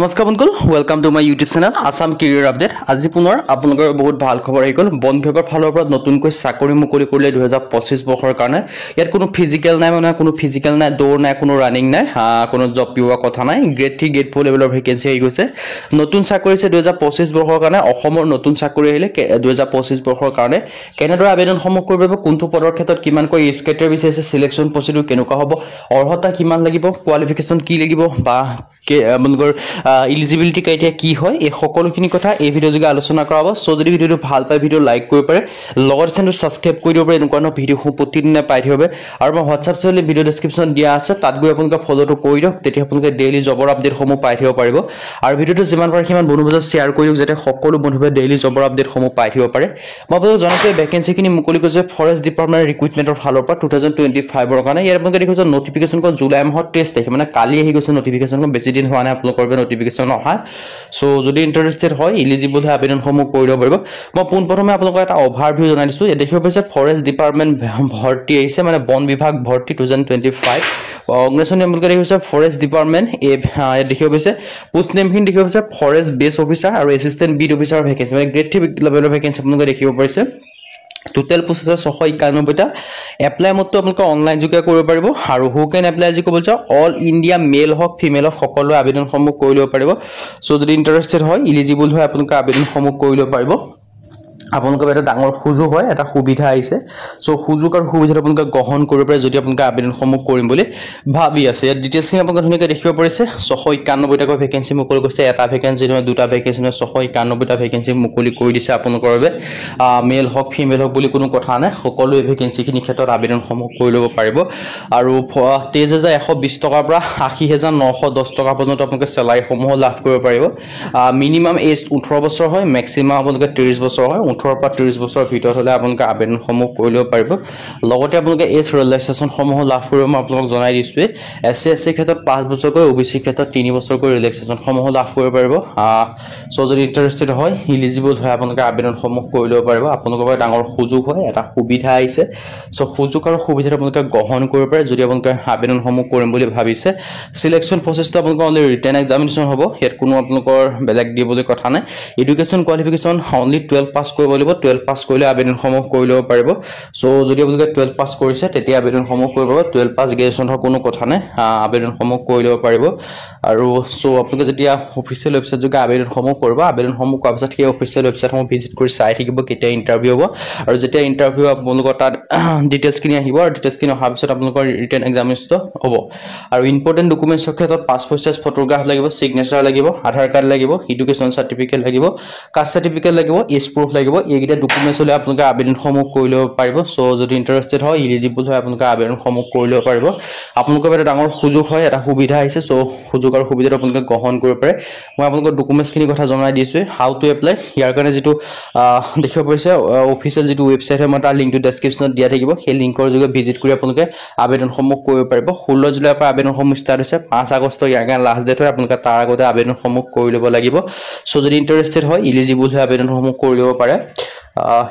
নমস্কাৰ বন্ধুসকল, welcome to my YouTube channel Assam career update. আজি পুনৰ আপোনালোকৰ বহুত ভাল খবৰ আহি গ'ল। বন বিভাগৰ ফালৰ পৰা নতুনকৈ চাকৰি মুকলি কৰিলে 2025 বৰ্ষৰ কাৰণে। ইয়াত কোনো ফিজিকেল নাই, মানে কোনো ফিজিকেল নাই, দৌৰ নাই, কোনো ৰানিং নাই, কোনো জব পিওৱা কথা নাই। গ্ৰেড 3 গ্ৰেড 4 লেভেলৰ ভেকেঞ্চি আহি গৈছে। নতুন চাকৰি আছে 2025 বৰ্ষৰ কাৰণে। অসমৰ নতুন চাকৰি আহিলে 2025 বৰ্ষৰ কাৰণে কেনেদৰে আবেদনসমূহ কৰিব পাৰিব, কোনটো পদৰ ক্ষেত্ৰত কিমানকৈ এজ ক্ৰাইটেৰিয়া বিচাৰিছে, সিলেকশ্যন প্ৰচিডিউৰ কেনেকুৱা হ'ব, অৰ্হতা কিমান লাগিব, কোৱালিফিকেশ্যন কি লাগিব বা আপোনালোকৰ ইলিজিবিলিটি ক্ৰাইটেৰিয়া কি হয়, এই সকলোখিনি কথা এই ভিডিঅ' যোগে আলোচনা কৰা হ'ব। চ' যদি ভিডিঅ'টো ভাল পায় ভিডিঅ' লাইক কৰিব পাৰে, লগতে চেনেলটো ছাবস্ক্ৰাইব কৰি দিব পাৰে। এনেকুৱা ধৰণৰ ভিডিঅ'সমূহ প্ৰতিদিনে পাই থাকিব। আৰু মই হোৱাটছআপ চেনেল ভিডিঅ' ডেছক্ৰিপশ্যন দিয়া আছে, তাত গৈ আপোনালোকে ফ'ল'টো কৰি দিয়ক, তেতিয়া আপোনালোকে ডেইলি জবৰ আপডেটসমূহ পাই থাকিব পাৰিব। আৰু ভিডিঅ'টো যিমান পাৰে সিমান বন্ধুৰ মাজত শ্বেয়াৰ কৰি দিয়ক, যাতে সকলো বন্ধুৱে ডেইলি জবৰ আপডেটসমূহ পাই থাকিব পাৰে। মই আপোনালোকক জনাইছোঁ এই ভেকেঞ্চিখিনি মুকলি কৰিছে ফৰেষ্ট ডিপাৰ্টমেণ্ট ৰিক্ৰুইটমেণ্টৰ ফালৰ পৰা 2025ৰ কাৰণে। ইয়াত আপোনালোকে দেখিছে নটিফিকেশ্যনখন জুলাই মাহৰ 23 তাৰিখে, মানে কালি আহি গৈছে নটিফিকেশ্যনখন, বেছি দিন হোৱা নাই আপোনালোকৰ নটিফিকেশ্যন অহা। চ' যদি ইণ্টাৰেষ্টেড হয়, ইলিজিবল হয়, আবেদনসমূহ কৰি দিব পাৰিব। মই পোনপ্ৰথমে আপোনালোকক এটা অভাৰভিউ জনাই দিছোঁ। ইয়াত দেখিব পাইছে ফৰেষ্ট ডিপাৰ্টমেণ্ট ভৰ্তি আহিছে, মানে বন বিভাগ ভৰ্তি 2025 অৰ্গেনাইজেশ্যন আপোনালোকে দেখিছে ফৰেষ্ট ডিপাৰ্টমেণ্ট। ইয়াত দেখিব পাইছে পোষ্ট নেমখিনি দেখিব পাইছে ফৰেষ্ট বেছ অফিচাৰ আৰু এছিষ্টেণ্ট বিট অফিচাৰৰ ভেকেঞ্চি, মানে গ্ৰেড 3 লেভেলৰ ভেকেঞ্চি আপোনালোকে দেখিব পাৰিছে। টোটেল পোষ্ট আছে 691টা। এপ্লাই মতটো আপোনালোকে অনলাইন যোগে কৰিব পাৰিব। আৰু হু কেন এপ্লাই আজি ক'ব যাওঁ, অল ইণ্ডিয়া মেল হওক ফিমেল হওক সকলোৱে আবেদনসমূহ কৰি ল'ব পাৰিব। চ' যদি ইণ্টাৰেষ্টেড হয়, ইলিজিবল হয়, আপোনালোকে আবেদনসমূহ কৰি ল'ব পাৰিব। আপোনালোকৰ এটা ডাঙৰ সুযোগ হয়, এটা সুবিধা আহিছে। চ' সুযোগ আৰু সুবিধাটো আপোনালোকে গ্ৰহণ কৰিব পাৰে যদি আপোনালোকে আবেদনসমূহ কৰিম বুলি ভাবি আছে। ইয়াত ডিটেইলছখিনি আপোনালোকে ধুনীয়াকৈ দেখিব পাৰিছে। 691টাকৈ ভেকেঞ্চি মুকলি কৰিছে। এটা ভেকেঞ্চি নহয়, দুটা ভেকেঞ্চি নহয়, 691টা ভেকেঞ্চি মুকলি কৰি দিছে আপোনালোকৰ বাবে। মেল হওক ফিমেল হওক বুলি কোনো কথা নাই, সকলোৱে ভেকেঞ্চিখিনিৰ ক্ষেত্ৰত আবেদনসমূহ কৰি ল'ব পাৰিব। আৰু 23,120 টকাৰ পৰা 80,910 টকা পৰ্যন্ত আপোনালোকে চেলাৰীসমূহ লাভ কৰিব পাৰিব। মিনিমাম এজ 18 বছৰ হয়, মেক্সিমাম আপোনালোকে 30 বছৰ হয়। 18 পৰা 30 বছৰৰ ভিতৰত হ'লে আপোনালোকে আবেদনসমূহ কৰি ল'ব পাৰিব। লগতে আপোনালোকে এজ ৰিলেক্সেশ্যনসমূহ লাভ কৰিব মই আপোনালোকক জনাই দিছোঁৱেই। SC/SC ক্ষেত্ৰত 5 বছৰকৈ, OBC ক্ষেত্ৰত 3 বছৰকৈ ৰিলেক্সেশ্যনসমূহ লাভ কৰিব পাৰিব। চ' যদি ইণ্টাৰেষ্টেড হয়, ইলিজিবল হয়, আপোনালোকে আবেদনসমূহ কৰি ল'ব পাৰিব। আপোনালোকৰ বাবে ডাঙৰ সুযোগ হয়, এটা সুবিধা আহিছে। চ' সুযোগ আৰু সুবিধাটো আপোনালোকে গ্ৰহণ কৰিব পাৰে যদি আপোনালোকে আবেদনসমূহ কৰিম বুলি ভাবিছে। চিলেকশ্যন প্ৰচেছটো আপোনালোকৰ অনলি ৰিটেন এক্সামিনেশ্যন হ'ব। ইয়াত কোনো আপোনালোকৰ বেলেগ দিবলৈ কথা নাই। এডুকেশ্যন কোৱালিফিকেশ্যন অনলি 12 পাছ কৰিব লাগিব। 12 পাছ কৰিলে আবেদনসমূহ কৰি ল'ব পাৰিব। চ' যদি আপোনালোকে 12 পাছ কৰিছে তেতিয়া আবেদনসমূহ কৰিব পাৰিব। 12 পাছ গ্ৰেজুৱেশ্যন হোৱাৰ কোনো কথা নাই, আবেদনসমূহ কৰি ল'ব পাৰিব। আৰু চ' আপোনালোকে যেতিয়া অফিচিয়েল ৱেবছাইট যোগে আবেদনসমূহ কৰিব, আবেদনসমূহ কৰাৰ পিছত সেই অফিচিয়েল ৱেবছাইটসমূহ ভিজিট কৰি চাই থাকিব কেতিয়া ইণ্টাৰভিউ হ'ব। আৰু যেতিয়া ইণ্টাৰভিউ আপোনালোকৰ তাত ডিটেইলছখিনি আহিব, আৰু ডিটেইলছখিনি অহাৰ পিছত আপোনালোকৰ ৰিটেন এক্সামিনেশ্যন হ'ব। আৰু ইম্পৰ্টেণ্ট ডকুমেণ্টছৰ ক্ষেত্ৰত পাছপ'ৰ্ট চাইজ ফটোগ্ৰাফ লাগিব, ছিগনেচাৰ লাগিব, আধাৰ কাৰ্ড লাগিব, এডুকেশ্যন চাৰ্টিফিকেট লাগিব, কাষ্ট চাৰ্টিফিকেট লাগিব, এজ প্ৰুফ লাগিব। এইকেইটা ডকুমেণ্টছ হ'লে আপোনালোকে আবেদনসমূহ কৰি ল'ব পাৰিব। চ' যদি ইণ্টাৰেষ্টেড হয়, ইলিজিবল হয়, আপোনালোকে আবেদনসমূহ কৰি ল'ব পাৰিব। আপোনালোকৰ এটা ডাঙৰ সুযোগ হয়, এটা সুবিধা আহিছে। চ' সুযোগ আৰু সুবিধাটো আপোনালোকে গ্ৰহণ কৰিব পাৰে। মই আপোনালোকৰ ডকুমেণ্টছখিনিৰ কথা জনাই দিছোঁৱেই। হাউ টু এপ্লাই, ইয়াৰ কাৰণে যিটো দেখিব পাৰিছে অফিচিয়েল যিটো ৱেবছাইট হয়, মই তাৰ লিংকটো ডেছক্ৰিপশ্যনত দিয়া থাকিব। সেই লিংকৰ যোগে ভিজিট কৰি আপোনালোকে আবেদনসমূহ কৰিব পাৰিব। 16 জুলাইৰ পৰা আবেদনসমূহ ষ্টাৰ্ট হৈছে। 5 আগষ্ট ইয়াৰ কাৰণে লাষ্ট ডেট হয়। আপোনালোকে তাৰ আগতে আবেদনসমূহ কৰি ল'ব লাগিব। চ' যদি ইণ্টাৰেষ্টেড হয়, ইলিজিবল হয়, আবেদনসমূহ কৰি ল'ব পাৰে।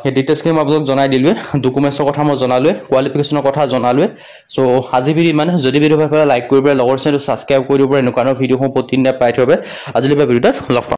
সেই ডিটেইলছখিনি মই আপোনালোক জনাই দিলোঁৱে। ডকুমেণ্টছৰ কথা মই জনালোৱে, কোৱালিফিকেশ্যনৰ কথা জনালোৱে। চ' আজি ভিডিঅ' মানে যদি ভিডিঅ' ভাল পালে লাইক কৰিব পাৰে, লগৰ চেনেলটো ছাবস্ক্ৰাইব কৰি দিব পাৰে। এনেকুৱা ধৰণৰ ভিডিঅ'সমূহ প্ৰতিদিনে পাই থাকিব পাৰে। আজিলৈ ভিডিঅ'ত লগ পাম।